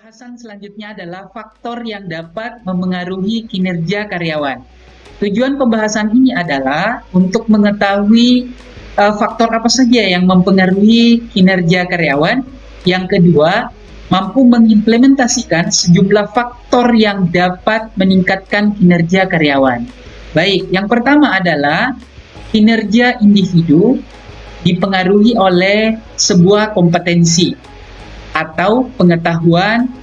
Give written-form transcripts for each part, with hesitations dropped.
Bahasan selanjutnya adalah faktor yang dapat memengaruhi kinerja karyawan. Tujuan pembahasan ini adalah untuk mengetahui faktor apa saja yang mempengaruhi kinerja karyawan. Yang kedua, mampu mengimplementasikan sejumlah faktor yang dapat meningkatkan kinerja karyawan. Baik, yang pertama adalah kinerja individu dipengaruhi oleh sebuah kompetensi atau pengetahuan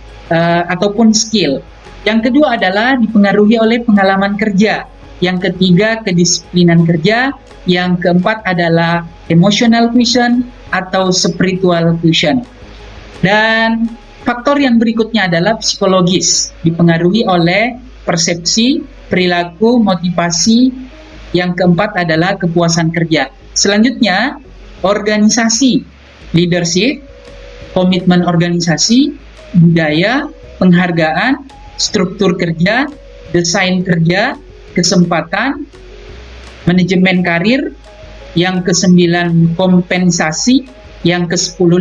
ataupun skill. Yang kedua adalah dipengaruhi oleh pengalaman kerja. Yang ketiga, kedisiplinan kerja. Yang keempat adalah emotional quotient atau spiritual quotient. Dan faktor yang berikutnya adalah psikologis, dipengaruhi oleh persepsi, perilaku, motivasi. Yang keempat adalah kepuasan kerja. Selanjutnya, organisasi, leadership, komitmen organisasi, budaya, penghargaan, struktur kerja, desain kerja, kesempatan, manajemen karir. Yang ke-9 kompensasi, yang ke-10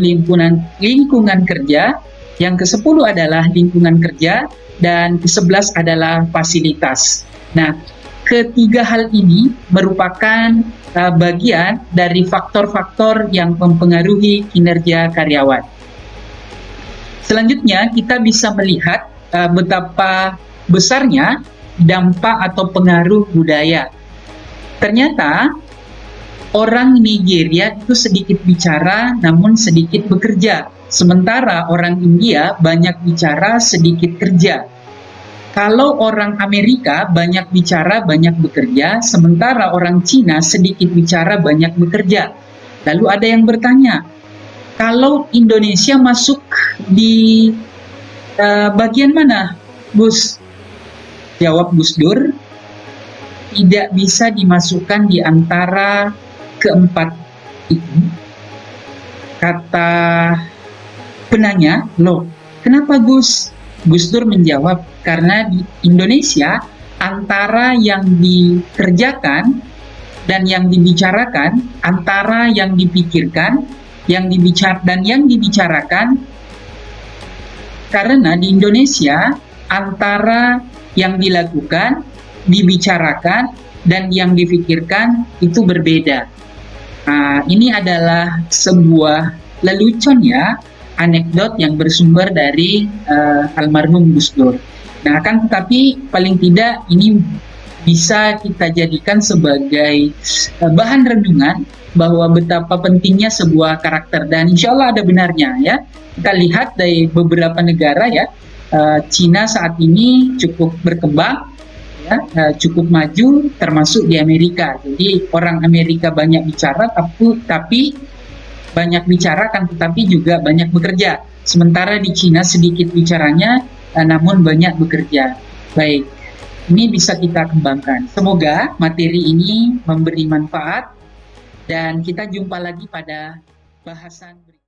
lingkungan kerja, yang ke-10 adalah lingkungan kerja, dan ke-11 adalah fasilitas. Nah, ketiga hal ini merupakan bagian dari faktor-faktor yang mempengaruhi kinerja karyawan. Selanjutnya, kita bisa melihat betapa besarnya dampak atau pengaruh budaya. Ternyata, orang Nigeria itu sedikit bicara namun sedikit bekerja. Sementara orang India banyak bicara, sedikit kerja. Kalau orang Amerika banyak bicara, banyak bekerja, sementara orang Cina sedikit bicara, banyak bekerja. Lalu ada yang bertanya, kalau Indonesia masuk di bagian mana, Gus? Jawab Gus Dur, tidak bisa dimasukkan di antara keempat itu. Kata penanya, loh, kenapa Gus? Gus Dur menjawab, karena di Indonesia antara yang dikerjakan dan yang dibicarakan, antara yang dipikirkan, yang dibicarakan, karena di Indonesia antara yang dilakukan, dibicarakan, dan yang dipikirkan itu berbeda. Ini adalah sebuah lelucon ya, anekdot yang bersumber dari almarhum Gus Dur. Nah, kan tetapi paling tidak ini bisa kita jadikan sebagai bahan renungan bahwa betapa pentingnya sebuah karakter, dan insya Allah ada benarnya ya. Kita lihat dari beberapa negara ya, Cina saat ini cukup berkembang ya, cukup maju, termasuk di Amerika. Jadi orang Amerika banyak bicara tapi banyak bicara kan tetapi juga banyak bekerja. Sementara di Cina sedikit bicaranya namun banyak bekerja. Baik, ini bisa kita kembangkan. Semoga materi ini memberi manfaat dan kita jumpa lagi pada bahasan berikutnya.